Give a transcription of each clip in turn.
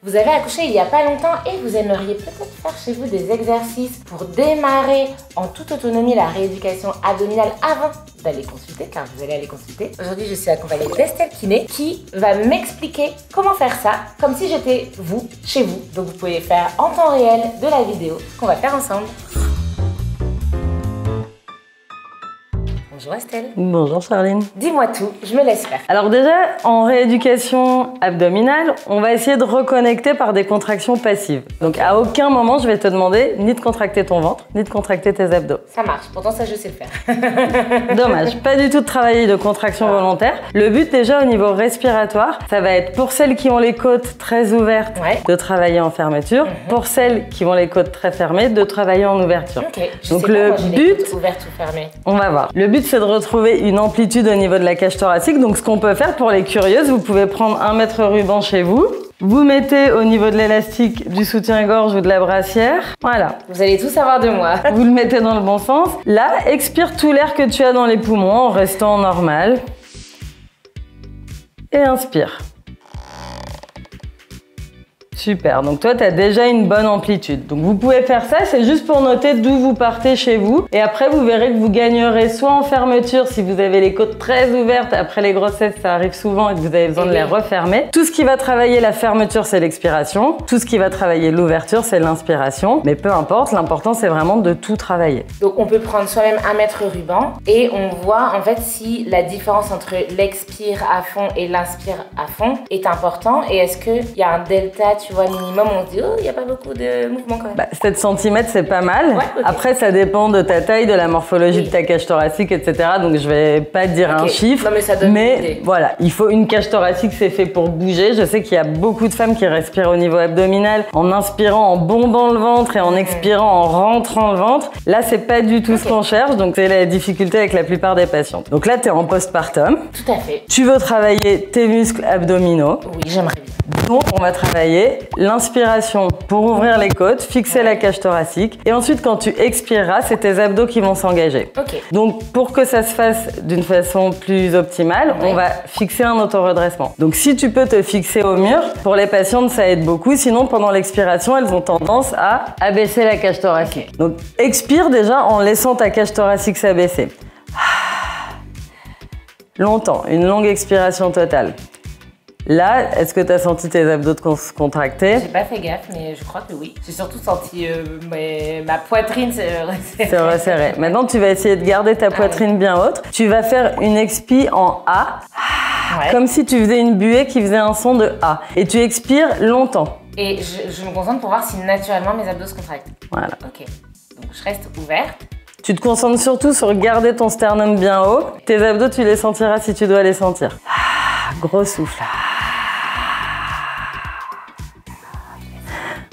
Vous avez accouché il n'y a pas longtemps et vous aimeriez peut-être faire chez vous des exercices pour démarrer en toute autonomie la rééducation abdominale avant d'aller consulter, car vous allez aller consulter. Aujourd'hui, je suis accompagnée d'Estelle Kiné qui va m'expliquer comment faire ça, comme si j'étais vous, chez vous. Donc vous pouvez faire en temps réel de la vidéo qu'on va faire ensemble. Bonjour Estelle. Bonjour Charline. Dis-moi tout, je me laisse faire. Alors déjà, en rééducation abdominale, on va essayer de reconnecter par des contractions passives. Donc à aucun moment, je vais te demander ni de contracter ton ventre, ni de contracter tes abdos. Ça marche, pourtant ça je sais le faire. Dommage, pas du tout de travailler de contraction volontaire. Le but déjà au niveau respiratoire, ça va être pour celles qui ont les côtes très ouvertes, de travailler en fermeture. Pour celles qui ont les côtes très fermées, de travailler en ouverture. Ok, donc le but, ouverte ou fermée. On va voir. Le but c'est de retrouver une amplitude au niveau de la cage thoracique. Donc ce qu'on peut faire pour les curieuses, vous pouvez prendre un mètre ruban chez vous. Vous mettez au niveau de l'élastique du soutien-gorge ou de la brassière. Voilà. Vous allez tout savoir de moi. Vous le mettez dans le bon sens. Là, expire tout l'air que tu as dans les poumons en restant normal. Et inspire. Super, donc toi tu as déjà une bonne amplitude. Donc vous pouvez faire ça, c'est juste pour noter d'où vous partez chez vous. Et après vous verrez que vous gagnerez soit en fermeture si vous avez les côtes très ouvertes. Après les grossesses, ça arrive souvent et que vous avez besoin de les refermer. Tout ce qui va travailler la fermeture, c'est l'expiration. Tout ce qui va travailler l'ouverture, c'est l'inspiration. Mais peu importe, l'important c'est vraiment de tout travailler. Donc on peut prendre soi-même un mètre ruban et on voit en fait si la différence entre l'expire à fond et l'inspire à fond est important. Et est-ce qu'il y a un delta, tu vois, minimum, on se dit, oh, il n'y a pas beaucoup de mouvements quand même. 7 cm, c'est pas mal. Ouais, okay. Après, ça dépend de ta taille, de la morphologie de ta cage thoracique, etc. Donc, je vais pas dire un chiffre. Non, mais ça donne une idée. Voilà, il faut une cage thoracique, c'est fait pour bouger. Je sais qu'il y a beaucoup de femmes qui respirent au niveau abdominal en inspirant, en bombant le ventre et en expirant, en rentrant le ventre. Là, c'est pas du tout ce qu'on cherche. Donc, c'est la difficulté avec la plupart des patientes. Donc là, tu es en postpartum. Tout à fait. Tu veux travailler tes muscles abdominaux. Oui, j'aimerais bien. Donc, on va travailler l'inspiration pour ouvrir les côtes, fixer la cage thoracique. Et ensuite, quand tu expireras, c'est tes abdos qui vont s'engager. Okay. Donc, pour que ça se fasse d'une façon plus optimale, on va fixer un auto-redressement. Donc, si tu peux te fixer au mur, pour les patientes, ça aide beaucoup. Sinon, pendant l'expiration, elles ont tendance à abaisser la cage thoracique. Okay. Donc, expire déjà en laissant ta cage thoracique s'abaisser. Longtemps, une longue expiration totale. Là, est-ce que tu as senti tes abdos se contracter? J'ai pas fait gaffe, mais je crois que oui. J'ai surtout senti ma poitrine se resserrer. Maintenant, tu vas essayer de garder ta poitrine bien haute. Tu vas faire une expi en A, comme si tu faisais une buée qui faisait un son de A. Et tu expires longtemps. Et je me concentre pour voir si naturellement mes abdos se contractent. Voilà. Ok. Donc, je reste ouverte. Tu te concentres surtout sur garder ton sternum bien haut. Tes abdos, tu les sentiras si tu dois les sentir. Gros souffle.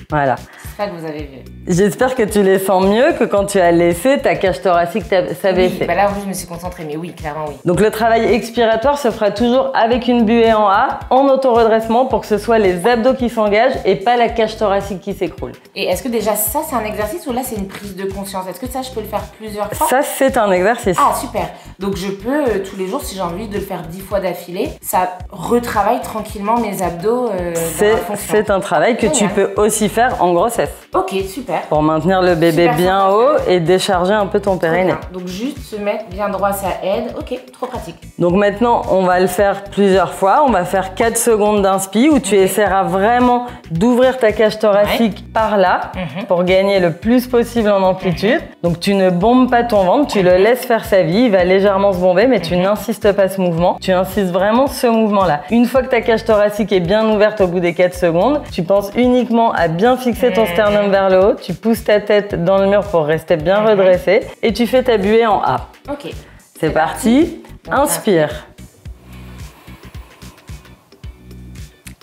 Voilà. C'est ça que vous avez vu. J'espère que tu les sens mieux que quand tu as laissé ta cage thoracique s'abaisser. Oui, là, je me suis concentrée, mais oui, clairement oui. Donc le travail expiratoire se fera toujours avec une buée en A, en auto-redressement pour que ce soit les abdos qui s'engagent et pas la cage thoracique qui s'écroule. Et est-ce que déjà ça, c'est un exercice ou là, c'est une prise de conscience? Est-ce que ça, je peux le faire plusieurs fois? Ça, c'est un exercice. Ah, super. Donc je peux, tous les jours, si j'ai envie de le faire 10 fois d'affilée, ça retravaille tranquillement mes abdos dans la fonction. C'est un travail que tu peux aussi faire en grossesse. Ok, super. Pour maintenir le bébé bien haut et décharger un peu ton périnée. Donc juste se mettre bien droit, ça aide. Ok, trop pratique. Donc maintenant, on va le faire plusieurs fois. On va faire 4 secondes d'inspi où tu essaieras vraiment d'ouvrir ta cage thoracique par là pour gagner le plus possible en amplitude. Donc tu ne bombes pas ton ventre, tu le laisses faire sa vie. Il va légèrement se bomber, mais tu n'insistes pas ce mouvement. Tu insistes vraiment ce mouvement-là. Une fois que ta cage thoracique est bien ouverte au bout des 4 secondes, tu penses uniquement à bien fixer ton sternum vers le haut. Tu pousses ta tête dans le mur pour rester bien redressé et tu fais ta buée en A. Ok. C'est parti. Inspire.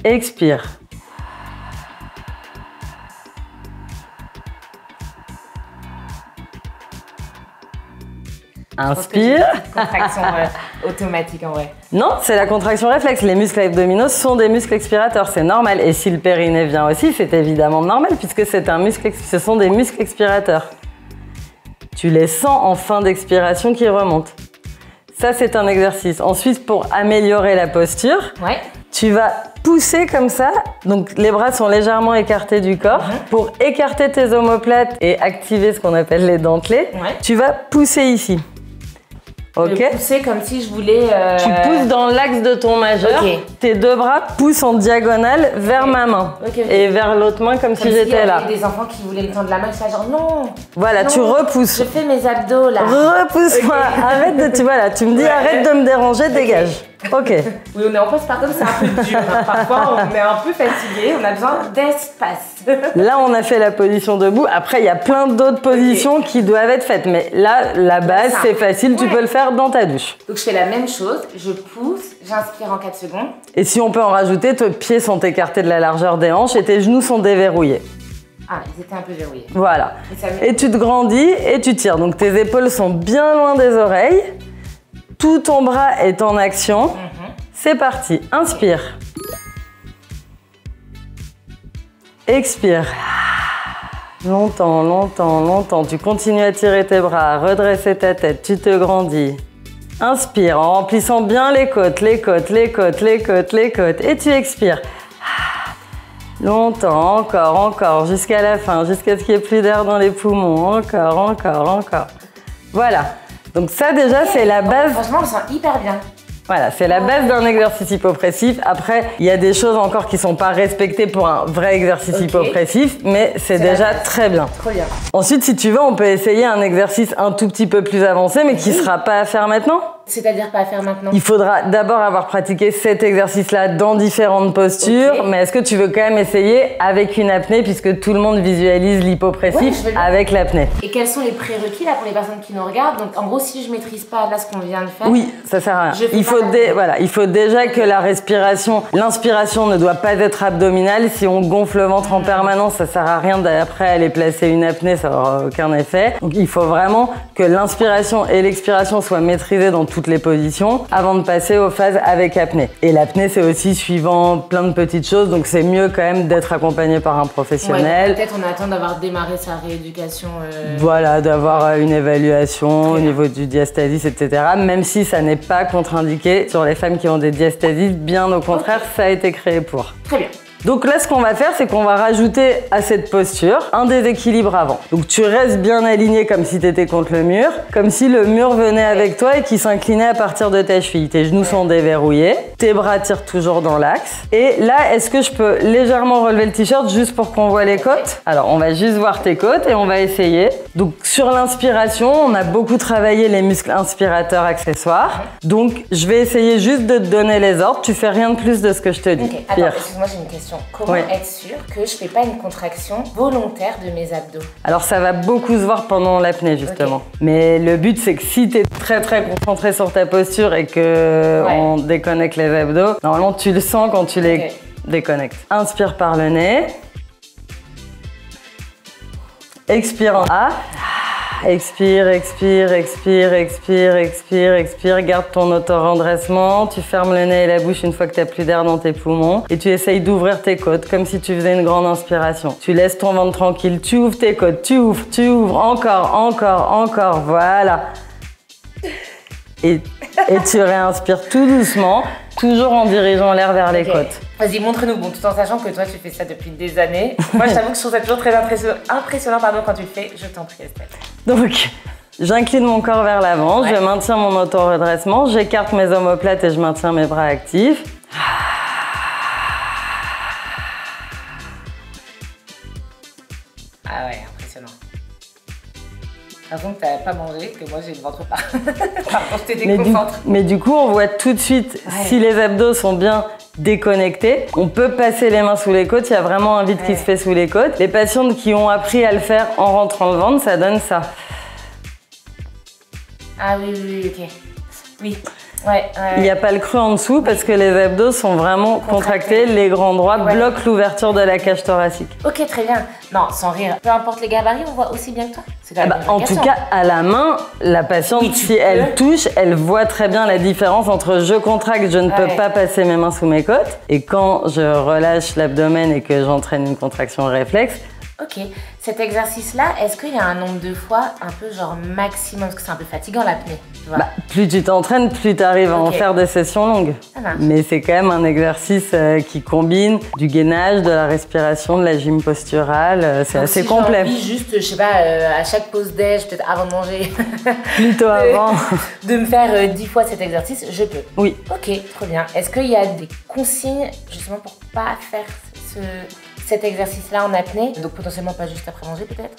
Expire. Inspire. Contraction automatique en vrai. Non, c'est la contraction réflexe. Les muscles abdominaux sont des muscles expirateurs, c'est normal. Et si le périnée vient aussi, c'est évidemment normal puisque c'est un muscle, ce sont des muscles expirateurs. Tu les sens en fin d'expiration qui remontent. Ça, c'est un exercice. Ensuite, pour améliorer la posture, tu vas pousser comme ça, donc les bras sont légèrement écartés du corps. Pour écarter tes omoplates et activer ce qu'on appelle les dentelés, tu vas pousser ici. Ok. Pousser comme si je voulais. Tu pousses dans l'axe de ton majeur. Tes deux bras poussent en diagonale vers ma main et vers l'autre main comme si j'étais là. Il y avait des enfants qui voulaient me tendre la main, c'est genre non. Voilà, non, tu repousses. Je fais mes abdos là. Repousse-moi. Arrête de. Tu me dis arrête de me déranger, dégage. Ok. Oui, on est en postpartum, c'est un peu dur. Parfois, on est un peu fatigué, on a besoin d'espace. Là, on a fait la position debout. Après, il y a plein d'autres positions qui doivent être faites. Mais là, la base, c'est facile. Tu peux le faire dans ta douche. Donc, je fais la même chose. Je pousse, j'inspire en 4 secondes. Et si on peut en rajouter, tes pieds sont écartés de la largeur des hanches et tes genoux sont déverrouillés. Ah, ils étaient un peu verrouillés. Voilà. Et tu te grandis et tu tires. Donc, tes épaules sont bien loin des oreilles. Tout ton bras est en action. C'est parti. Inspire. Expire. Longtemps, longtemps, longtemps. Tu continues à tirer tes bras, à redresser ta tête. Tu te grandis. Inspire en remplissant bien les côtes, les côtes, les côtes, les côtes, les côtes. Et tu expires. Longtemps, encore, encore, jusqu'à la fin, jusqu'à ce qu'il n'y ait plus d'air dans les poumons. Encore, encore, encore. Voilà. Donc ça déjà, c'est la base. Franchement, on sent hyper bien. Voilà, c'est la base d'un exercice hypopressif. Après, il y a des choses encore qui ne sont pas respectées pour un vrai exercice hypopressif, mais c'est déjà très bien. Trop bien. Ensuite, si tu veux, on peut essayer un exercice un tout petit peu plus avancé, mais qui ne sera pas à faire maintenant. C'est-à-dire pas à faire maintenant? Il faudra d'abord avoir pratiqué cet exercice-là dans différentes postures, mais est-ce que tu veux quand même essayer avec une apnée, puisque tout le monde visualise l'hypopressif avec l'apnée? Et quels sont les prérequis là pour les personnes qui nous regardent? Donc en gros, si je maîtrise pas là ce qu'on vient de faire, oui, ça sert à rien. Il faut déjà que la respiration, l'inspiration ne doit pas être abdominale. Si on gonfle le ventre en permanence, ça sert à rien d'après aller placer une apnée, ça n'aura aucun effet. Donc il faut vraiment que l'inspiration et l'expiration soient maîtrisées dans toutes les positions avant de passer aux phases avec apnée. Et l'apnée, c'est aussi suivant plein de petites choses, donc c'est mieux quand même d'être accompagné par un professionnel. Peut-être on attend d'avoir démarré sa rééducation. Voilà, d'avoir une évaluation au niveau du diastasis, etc. Même si ça n'est pas contre-indiqué sur les femmes qui ont des diastasis, bien au contraire, ça a été créé pour. Très bien. Donc là, ce qu'on va faire, c'est qu'on va rajouter à cette posture un déséquilibre avant. Donc tu restes bien aligné comme si tu étais contre le mur, comme si le mur venait avec toi et qu'il s'inclinait à partir de ta cheville. Tes genoux sont déverrouillés, tes bras tirent toujours dans l'axe. Et là, est-ce que je peux légèrement relever le t-shirt juste pour qu'on voit les côtes? Alors, on va juste voir tes côtes et on va essayer. Donc sur l'inspiration, on a beaucoup travaillé les muscles inspirateurs accessoires. Donc je vais essayer juste de te donner les ordres. Tu fais rien de plus de ce que je te dis. Okay. Attends, excuse-moi, j'ai une question. Comment être sûr que je fais pas une contraction volontaire de mes abdos? Alors ça va beaucoup se voir pendant l'apnée justement. Mais le but c'est que si tu es très concentré sur ta posture et que on déconnecte les abdos, normalement tu le sens quand tu les déconnectes. Inspire par le nez. Expire en A. Expire, expire, expire, expire, expire, expire. Garde ton auto-rendressement. Tu fermes le nez et la bouche une fois que tu n'as plus d'air dans tes poumons. Et tu essayes d'ouvrir tes côtes comme si tu faisais une grande inspiration. Tu laisses ton ventre tranquille. Tu ouvres tes côtes. Tu ouvres. Encore, encore, encore. Voilà. Et tu réinspires tout doucement, toujours en dirigeant l'air vers les côtes. Vas-y, montre-nous, tout en sachant que toi, tu fais ça depuis des années. Moi, je t'avoue que je trouve ça toujours très impressionnant quand tu le fais. Je t'en prie, Estelle. Donc, j'incline mon corps vers l'avant, je maintiens mon auto-redressement, j'écarte mes omoplates et je maintiens mes bras actifs. Ah ouais, impressionnant. Par contre, t'as pas mangé, que moi j'ai le ventre pas. Par contre, je te déconcentre. Mais du coup, on voit tout de suite si les abdos sont bien déconnectés. On peut passer les mains sous les côtes, il y a vraiment un vide qui se fait sous les côtes. Les patientes qui ont appris à le faire en rentrant le ventre, ça donne ça. Ah oui, ok. Oui. Il n'y a pas le creux en dessous parce que les abdos sont vraiment contractés, les grands droits bloquent l'ouverture de la cage thoracique. Ok, très bien. Non, sans rire. Peu importe les gabarits, on voit aussi bien que toi. En tout cas, à la main, la patiente, si elle touche, elle voit très bien la différence entre je contracte, je ne peux pas passer mes mains sous mes côtes, et quand je relâche l'abdomen et que j'entraîne une contraction réflexe, Ok, cet exercice-là, est-ce qu'il y a un nombre de fois un peu genre maximum? Parce que c'est un peu fatigant l'apnée, tu vois. Plus tu t'entraînes, plus tu arrives à en faire des sessions longues. Ça marche. Mais c'est quand même un exercice qui combine du gainage, de la respiration, de la gym posturale. C'est assez complet. J'ai envie juste, je sais pas, à chaque pause déj, peut-être avant de manger. Plutôt avant. De me faire 10 fois cet exercice, je peux. Oui. Ok, trop bien. Est-ce qu'il y a des consignes justement pour pas faire cet exercice-là en apnée? Donc potentiellement pas juste après manger peut-être?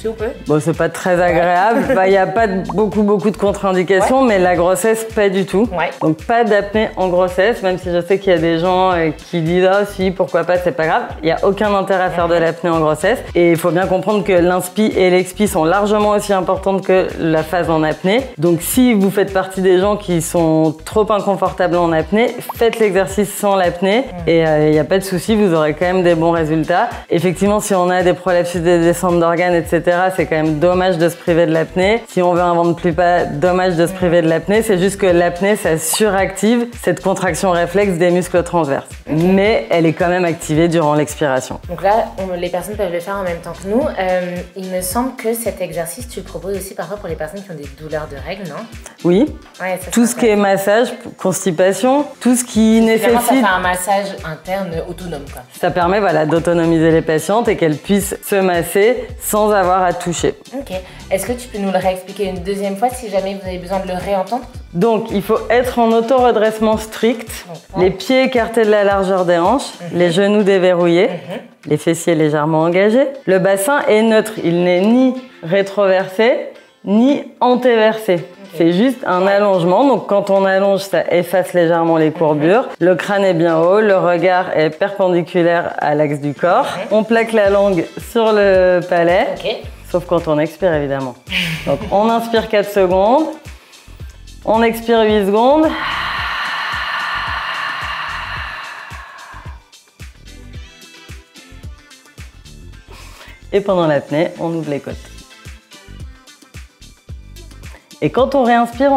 Si on peut. Bon, c'est pas très agréable. Il n'y a pas beaucoup de contre-indications, mais la grossesse, pas du tout. Ouais. Donc pas d'apnée en grossesse, même si je sais qu'il y a des gens qui disent « Ah si, pourquoi pas, c'est pas grave ». Il n'y a aucun intérêt à faire de l'apnée en grossesse. Et il faut bien comprendre que l'inspi et l'expi sont largement aussi importantes que la phase en apnée. Donc si vous faites partie des gens qui sont trop inconfortables en apnée, faites l'exercice sans l'apnée et il n'y a pas de souci, vous aurez quand même des bons résultats. Effectivement, si on a des prolapsus, des descentes d'organes, etc., c'est quand même dommage de se priver de l'apnée. Si on veut un ventre plus bas, dommage de se priver de l'apnée. C'est juste que l'apnée, ça suractive cette contraction réflexe des muscles transverses. Mais elle est quand même activée durant l'expiration. Donc là, les personnes peuvent le faire en même temps que nous. Il me semble que cet exercice, tu le proposes aussi parfois pour les personnes qui ont des douleurs de règles, non? Oui. Ouais, tout ce qui est massage, constipation, tout ce qui nécessite... Ça fait un massage interne autonome, quoi. Ça permet d'autonomiser les patientes et qu'elles puissent se masser sans avoir à toucher. Ok. Est-ce que tu peux nous le réexpliquer une deuxième fois si jamais vous avez besoin de le réentendre? Donc, il faut être en auto-redressement strict, les pieds écartés de la largeur des hanches, les genoux déverrouillés, les fessiers légèrement engagés. Le bassin est neutre, il n'est ni rétroversé, ni antéversé. C'est juste un allongement, donc quand on allonge, ça efface légèrement les courbures. Le crâne est bien haut, le regard est perpendiculaire à l'axe du corps. On plaque la langue sur le palais, sauf quand on expire évidemment. Donc on inspire 4 secondes, on expire 8 secondes. Et pendant l'apnée, on ouvre les côtes. Et quand on réinspire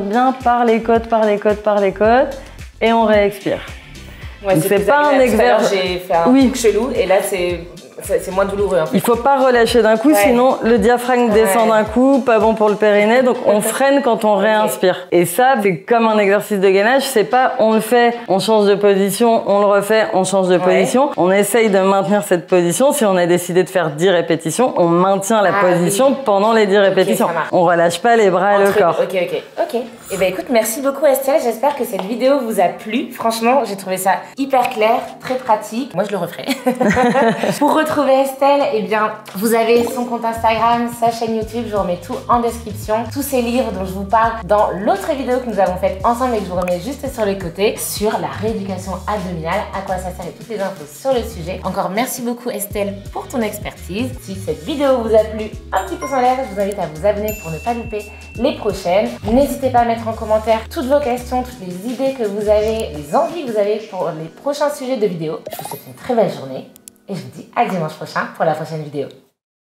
bien par les côtes, par les côtes, par les côtes, et on réexpire. Ouais, c'est pas un exercice. J'ai fait un truc chelou, et là c'est moins douloureux. En fait. Il faut pas relâcher d'un coup, sinon le diaphragme descend d'un coup, pas bon pour le périnée, donc on freine quand on réinspire. Et ça, c'est comme un exercice de gainage, c'est pas on le fait, on change de position, on le refait, on change de position. On essaye de maintenir cette position. Si on a décidé de faire 10 répétitions, on maintient la position pendant les 10 répétitions. On relâche pas les bras et le corps. Ok. Et ben écoute, merci beaucoup Estelle, j'espère que cette vidéo vous a plu. Franchement, j'ai trouvé ça hyper clair, très pratique. Moi, je le referai. Pour retrouver Estelle, eh bien, vous avez son compte Instagram, sa chaîne YouTube, je vous remets tout en description. Tous ces livres dont je vous parle dans l'autre vidéo que nous avons faite ensemble et que je vous remets juste sur le côté, sur la rééducation abdominale, à quoi ça sert et toutes les infos sur le sujet. Encore merci beaucoup Estelle pour ton expertise. Si cette vidéo vous a plu, un petit pouce en l'air, je vous invite à vous abonner pour ne pas louper les prochaines. N'hésitez pas à mettre en commentaire toutes vos questions, toutes les idées que vous avez, les envies que vous avez pour les prochains sujets de vidéos. Je vous souhaite une très belle journée et je vous dis à dimanche prochain pour la prochaine vidéo.